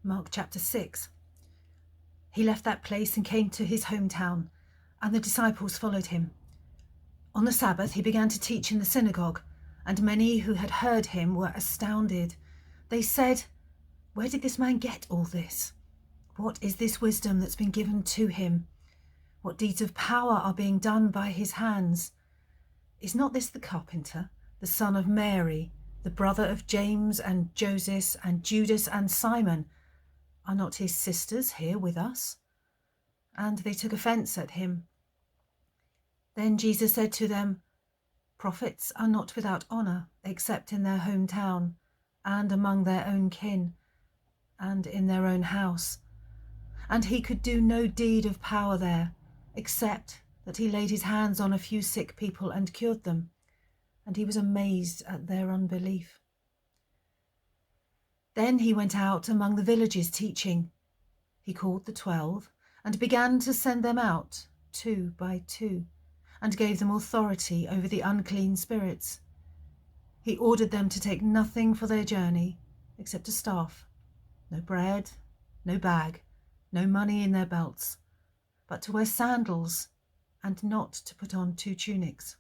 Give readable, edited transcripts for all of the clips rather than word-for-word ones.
Mark chapter 6. He left that place and came to his hometown, and the disciples followed him. On the Sabbath he began to teach in the synagogue, and many who had heard him were astounded. They said, "Where did this man get all this? What is this wisdom that's been given to him? What deeds of power are being done by his hands? Is not this the carpenter, the son of Mary, the brother of James and Joseph and Judas and Simon? Are not his sisters here with us?" And they took offense at him. Then Jesus said to them, "Prophets are not without honor, except in their hometown, and among their own kin, and in their own house." And he could do no deed of power there, except that he laid his hands on a few sick people and cured them. And he was amazed at their unbelief. Then he went out among the villages teaching. He called the 12 and began to send them out 2 by 2, and gave them authority over the unclean spirits. He ordered them to take nothing for their journey except a staff, no bread, no bag, no money in their belts, but to wear sandals and not to put on 2 tunics.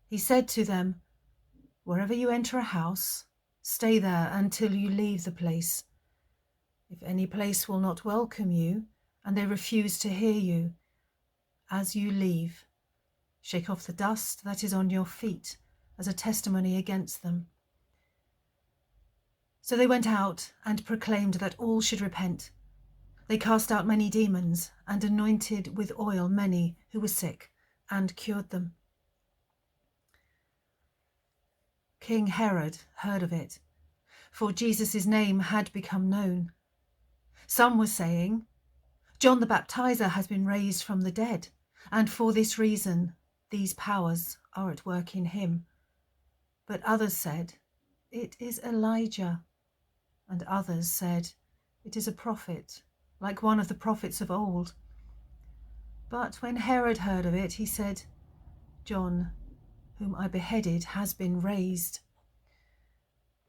He said to them, "Wherever you enter a house, stay there until you leave the place. If any place will not welcome you, and they refuse to hear you, as you leave, shake off the dust that is on your feet as a testimony against them." So they went out and proclaimed that all should repent. They cast out many demons and anointed with oil many who were sick and cured them. King Herod heard of it, for Jesus' name had become known. Some were saying, "John the Baptizer has been raised from the dead, and for this reason these powers are at work in him." But others said, "It is Elijah." And others said, "It is a prophet, like one of the prophets of old." But when Herod heard of it, he said, "John, whom I beheaded, has been raised."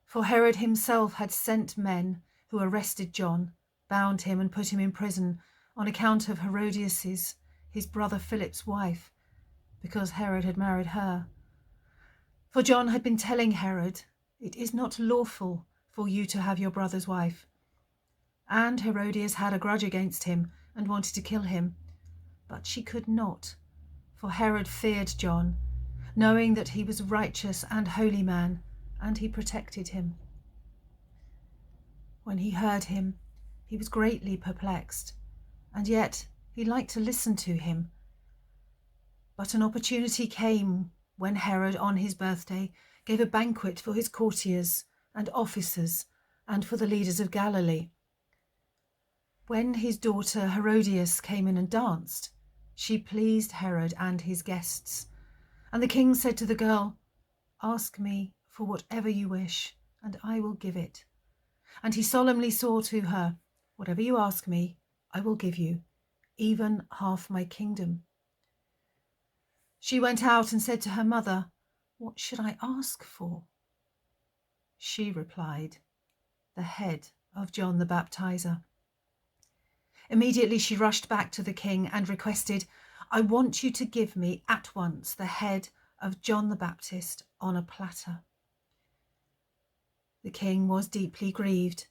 For Herod himself had sent men who arrested John, bound him and put him in prison on account of Herodias, his brother Philip's wife, because Herod had married her. For John had been telling Herod, "It is not lawful for you to have your brother's wife." And Herodias had a grudge against him and wanted to kill him, but she could not, for Herod feared John, knowing that he was a righteous and holy man, and he protected him. When he heard him, he was greatly perplexed, and yet he liked to listen to him. But an opportunity came when Herod, on his birthday, gave a banquet for his courtiers and officers and for the leaders of Galilee. When his daughter Herodias came in and danced, she pleased Herod and his guests. And the king said to the girl, "Ask me for whatever you wish, and I will give it." And he solemnly swore to her, "Whatever you ask me, I will give you, even half my kingdom." She went out and said to her mother, "What should I ask for?" She replied, "The head of John the Baptizer." Immediately she rushed back to the king and requested, "I want you to give me at once the head of John the Baptist on a platter." The king was deeply grieved,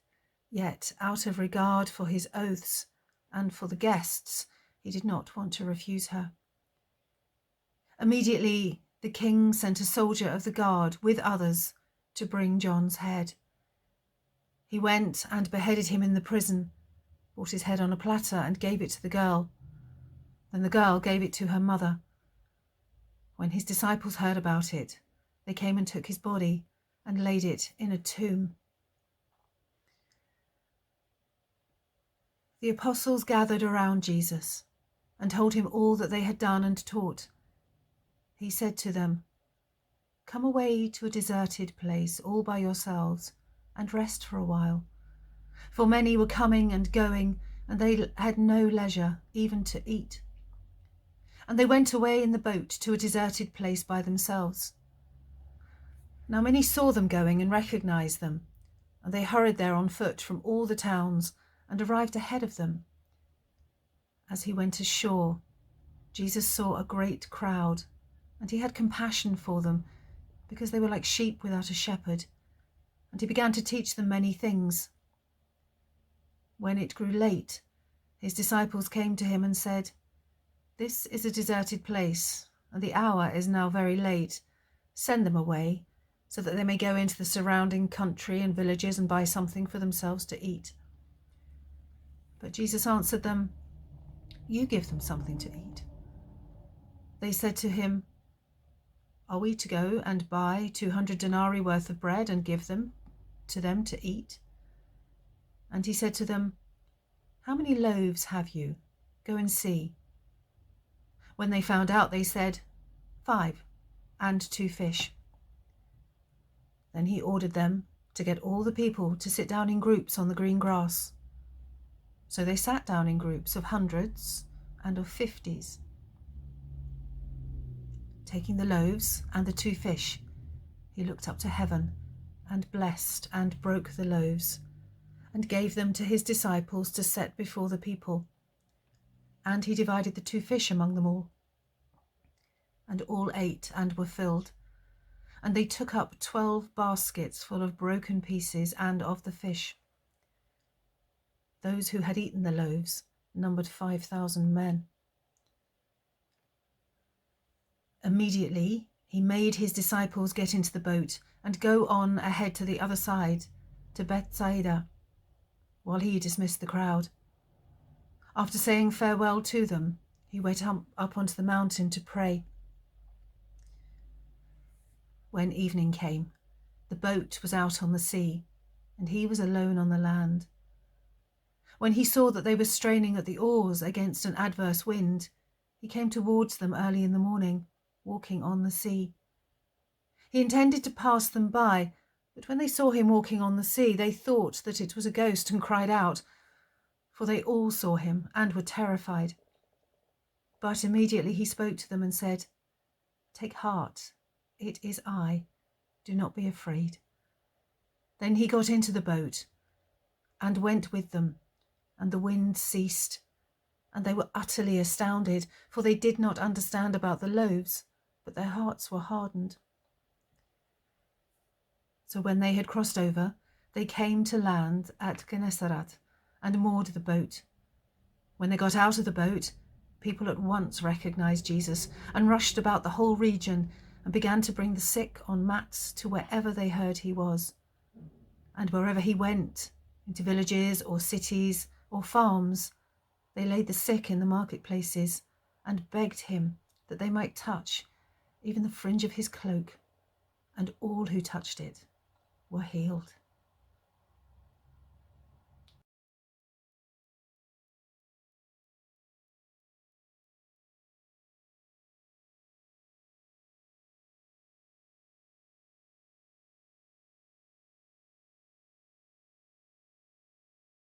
yet out of regard for his oaths and for the guests, he did not want to refuse her. Immediately the king sent a soldier of the guard with others to bring John's head. He went and beheaded him in the prison, brought his head on a platter and gave it to the girl. Then the girl gave it to her mother. When his disciples heard about it, they came and took his body and laid it in a tomb. The apostles gathered around Jesus and told him all that they had done and taught. He said to them, "Come away to a deserted place all by yourselves and rest for a while." For many were coming and going, and they had no leisure even to eat. And they went away in the boat to a deserted place by themselves. Now many saw them going and recognized them, and they hurried there on foot from all the towns and arrived ahead of them. As he went ashore, Jesus saw a great crowd, and he had compassion for them, because they were like sheep without a shepherd, and he began to teach them many things. When it grew late, his disciples came to him and said, "This is a deserted place, and the hour is now very late. Send them away, so that they may go into the surrounding country and villages and buy something for themselves to eat." But Jesus answered them, "You give them something to eat." They said to him, "Are we to go and buy 200 denarii worth of bread and give them to eat?" And he said to them, "How many loaves have you? Go and see." When they found out, they said, 5, and 2 fish. Then he ordered them to get all the people to sit down in groups on the green grass. So they sat down in groups of hundreds and of 50s. Taking the loaves and the 2 fish, he looked up to heaven and blessed and broke the loaves and gave them to his disciples to set before the people. And he divided the 2 fish among them all. And all ate and were filled. And they took up 12 baskets full of broken pieces and of the fish. Those who had eaten the loaves numbered 5,000 men. Immediately he made his disciples get into the boat and go on ahead to the other side, to Bethsaida, while he dismissed the crowd. After saying farewell to them, he went up onto the mountain to pray. When evening came, the boat was out on the sea, and he was alone on the land. When he saw that they were straining at the oars against an adverse wind, he came towards them early in the morning, walking on the sea. He intended to pass them by, but when they saw him walking on the sea, they thought that it was a ghost and cried out, for they all saw him and were terrified. But immediately he spoke to them and said, "Take heart, it is I. Do not be afraid." Then he got into the boat and went with them, and the wind ceased, and they were utterly astounded, for they did not understand about the loaves, but their hearts were hardened. So when they had crossed over, they came to land at Gennesaret and moored the boat. When they got out of the boat, people at once recognized Jesus and rushed about the whole region and began to bring the sick on mats to wherever they heard he was. And wherever he went, into villages or cities or farms, they laid the sick in the marketplaces and begged him that they might touch even the fringe of his cloak, and all who touched it were healed.